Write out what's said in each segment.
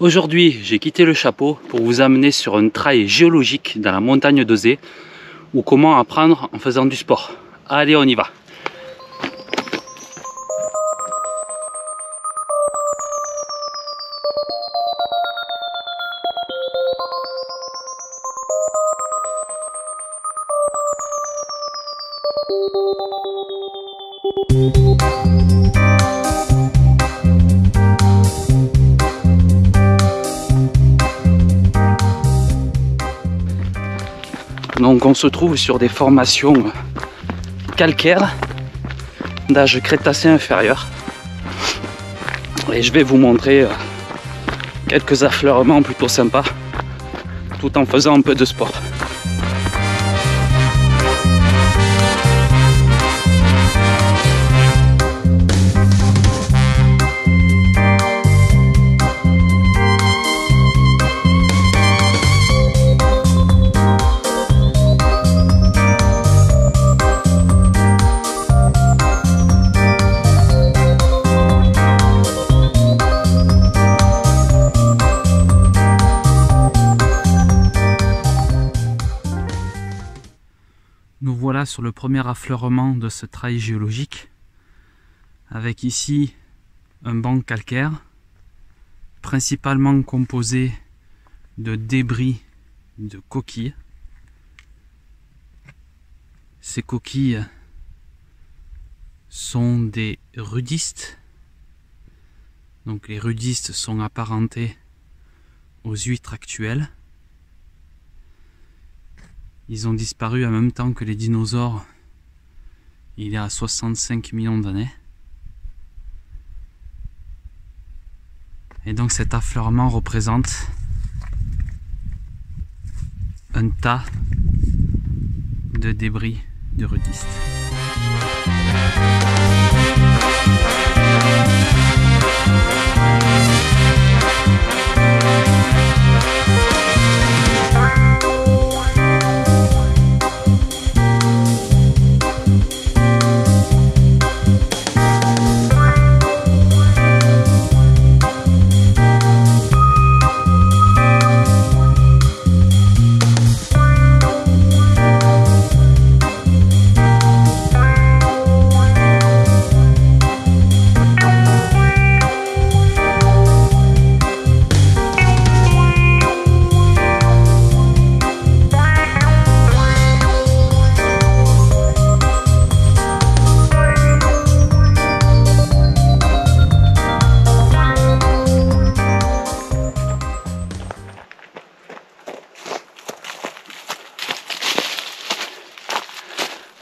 Aujourd'hui, j'ai quitté le chapeau pour vous amener sur un trail géologique dans la montagne d'Ozé ou comment apprendre en faisant du sport. Allez, on y va! Donc on se trouve sur des formations calcaires d'âge crétacé inférieur et je vais vous montrer quelques affleurements plutôt sympas tout en faisant un peu de sport. Nous voilà sur le premier affleurement de ce trail géologique, avec ici un banc calcaire, principalement composé de débris de coquilles. Ces coquilles sont des rudistes, donc les rudistes sont apparentés aux huîtres actuelles. Ils ont disparu en même temps que les dinosaures il y a 65 millions d'années. Et donc cet affleurement représente un tas de débris de rudistes.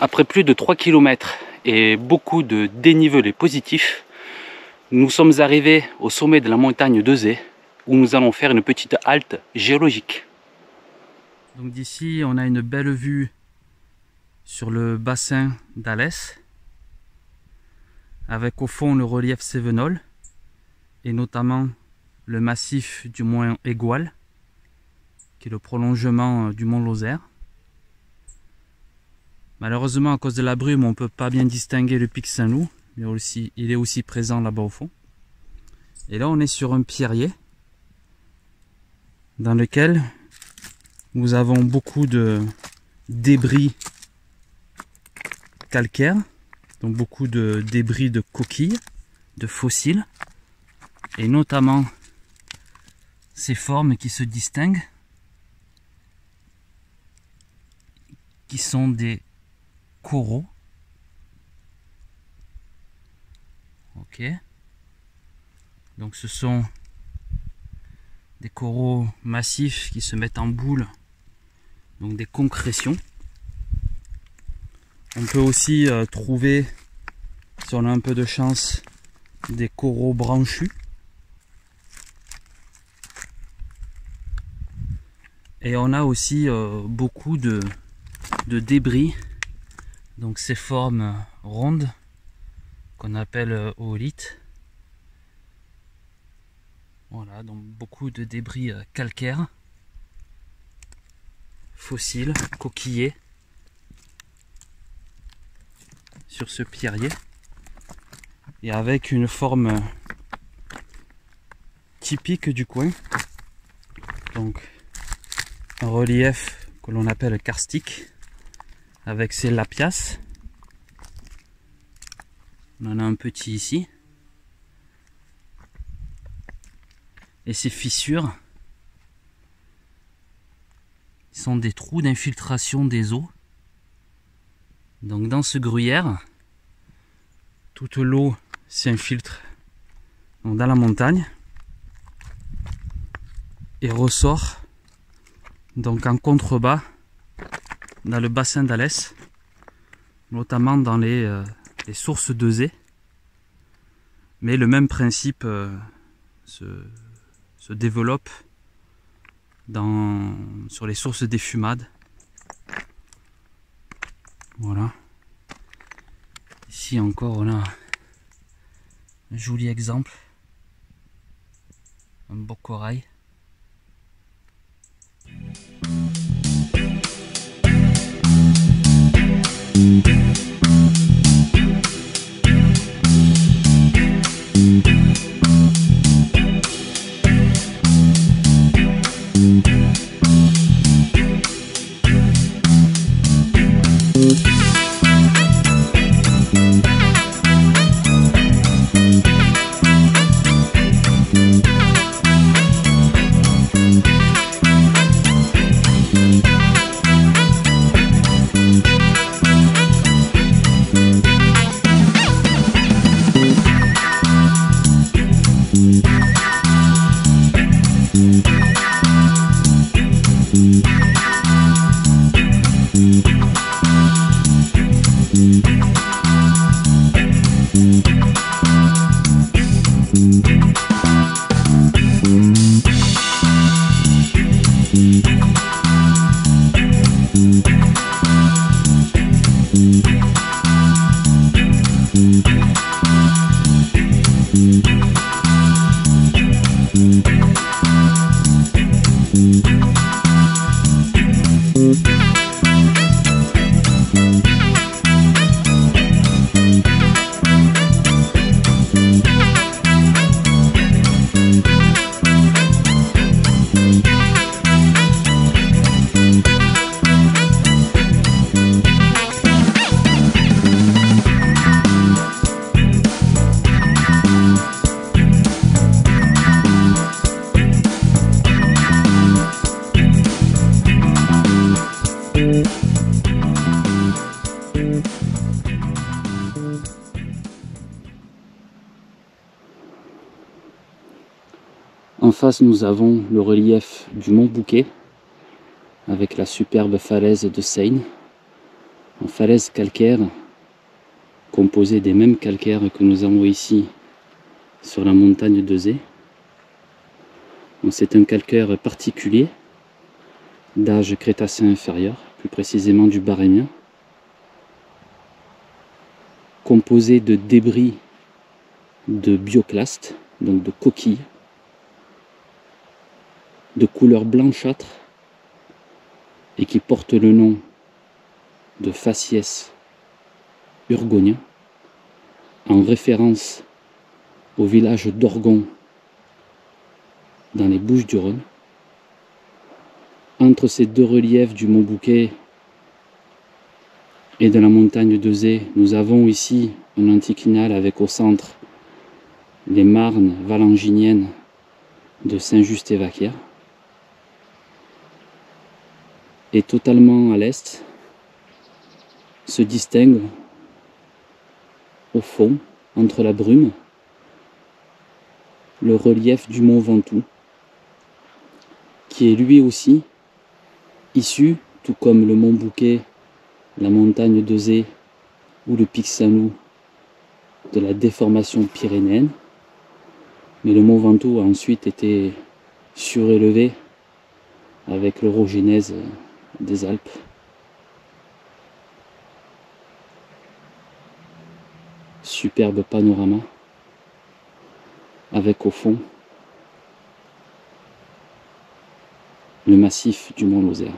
Après plus de 3 km et beaucoup de dénivelés positifs, nous sommes arrivés au sommet de la montagne d'Ozé où nous allons faire une petite halte géologique. Donc d'ici, on a une belle vue sur le bassin d'Alès, avec au fond le relief Cévenol et notamment le massif du mont Égual, qui est le prolongement du mont Lozère. Malheureusement, à cause de la brume, on ne peut pas bien distinguer le pic Saint-Loup, mais aussi, il est aussi présent là-bas au fond. Et là, on est sur un pierrier dans lequel nous avons beaucoup de débris calcaires, donc beaucoup de débris de coquilles, de fossiles, et notamment ces formes qui se distinguent, qui sont des coraux. Ok, donc ce sont des coraux massifs qui se mettent en boule, donc des concrétions. On peut aussi trouver, si on a un peu de chance, des coraux branchus. Et on a aussi beaucoup de débris, donc ces formes rondes qu'on appelle oolithes. Voilà, donc beaucoup de débris calcaires, fossiles, coquillés sur ce pierrier, et avec une forme typique du coin. Donc un relief que l'on appelle karstique avec ses lapias. On en a un petit ici. Et ces fissures sont des trous d'infiltration des eaux. Donc dans ce gruyère, toute l'eau s'infiltre dans la montagne et ressort donc en contrebas dans le bassin d'Alès, notamment dans les sources d'Euzé. Mais le même principe se développe sur les sources d'Effumade. Voilà. Ici encore on a un joli exemple. Un beau corail. En face, nous avons le relief du Mont Bouquet avec la superbe falaise de Seyne, une falaise calcaire composée des mêmes calcaires que nous avons ici sur la montagne d'Euzé. C'est un calcaire particulier d'âge crétacé inférieur, plus précisément du Barrémien, composé de débris de bioclastes, donc de coquilles, de couleur blanchâtre et qui porte le nom de Facies urgonia, en référence au village d'Orgon dans les Bouches-du-Rhône. Entre ces deux reliefs du Mont Bouquet et de la montagne d'Euzé, nous avons ici un anticlinal avec au centre les marnes valanginiennes de Saint-Just-et-Vaquière. Et totalement à l'est se distingue au fond, entre la brume, le relief du Mont Ventoux, qui est lui aussi issu, tout comme le Mont Bouquet, la montagne d'Euzé ou le pic Saint-Loup, de la déformation pyrénéenne. Mais le Mont Ventoux a ensuite été surélevé avec l'orogénèse des Alpes. Superbe panorama avec au fond le massif du Mont Lozère.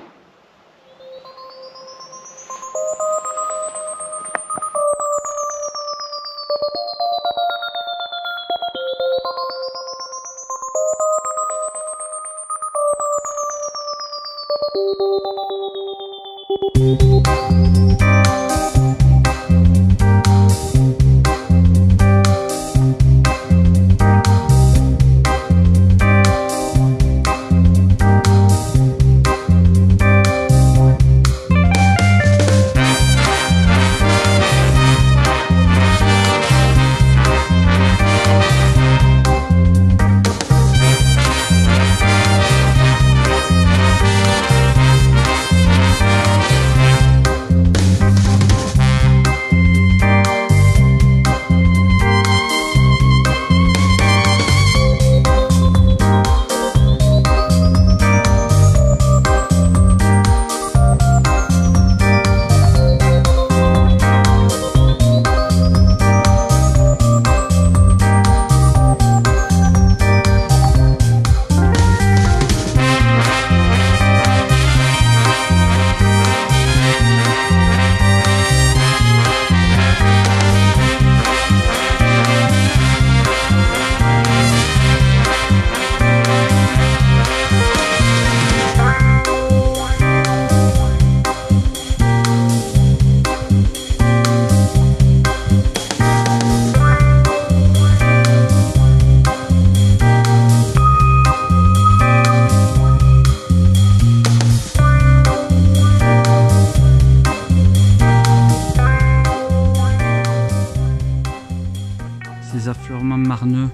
Ces affleurements marneux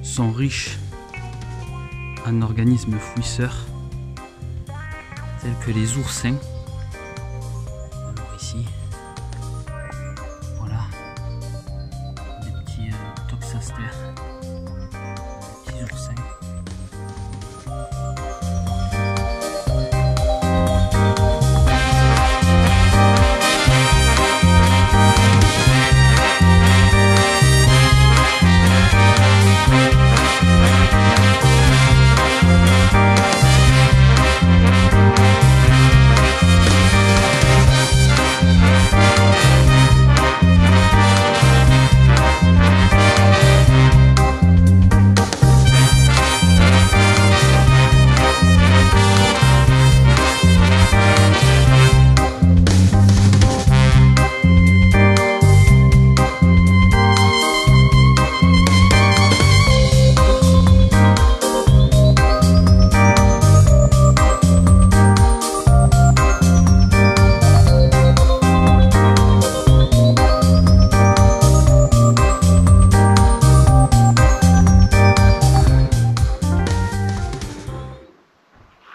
sont riches en organismes fouisseurs tels que les oursins. Alors ici, voilà, des petits toxastères, des petits oursins.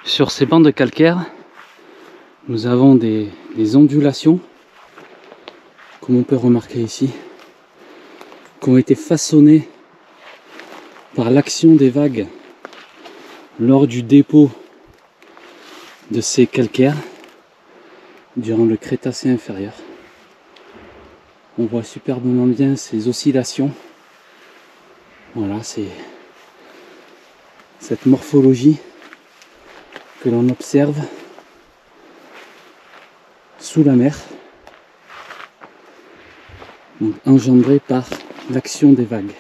Sur ces bancs de calcaire, nous avons des ondulations, comme on peut remarquer ici, qui ont été façonnées par l'action des vagues lors du dépôt de ces calcaires durant le Crétacé inférieur. On voit superbement bien ces oscillations. Voilà, c'est cette morphologie que l'on observe sous la mer, donc engendrée par l'action des vagues.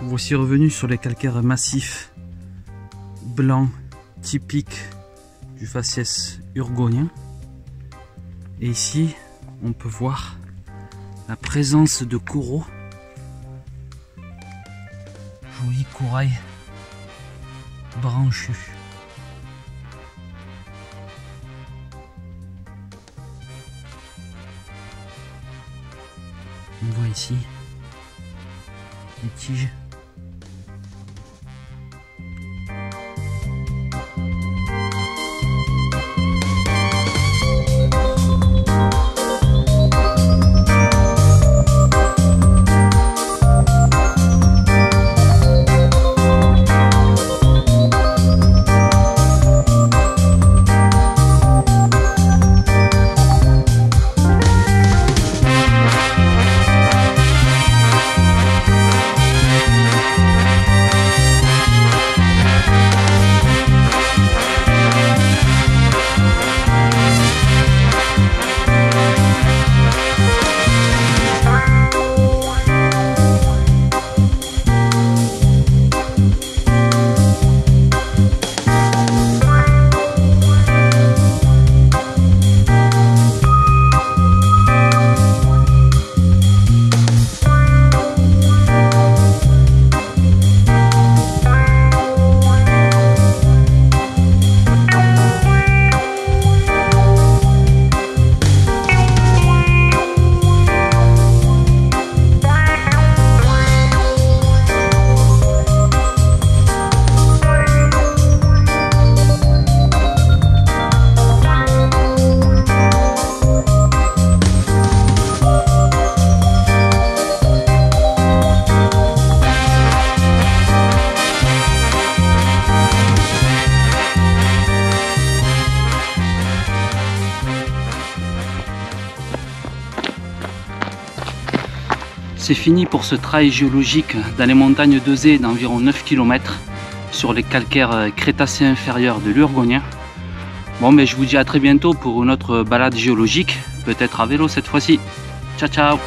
Voici revenu sur les calcaires massifs blanc typique du faciès urgonien, et ici on peut voir la présence de coraux, joli corail branchu. On voit ici les tiges. C'est fini pour ce trail géologique dans les montagnes d'Euzé d'environ 9 km sur les calcaires crétacés inférieurs de l'Urgonien. Bon, mais je vous dis à très bientôt pour une autre balade géologique, peut-être à vélo cette fois-ci. Ciao ciao!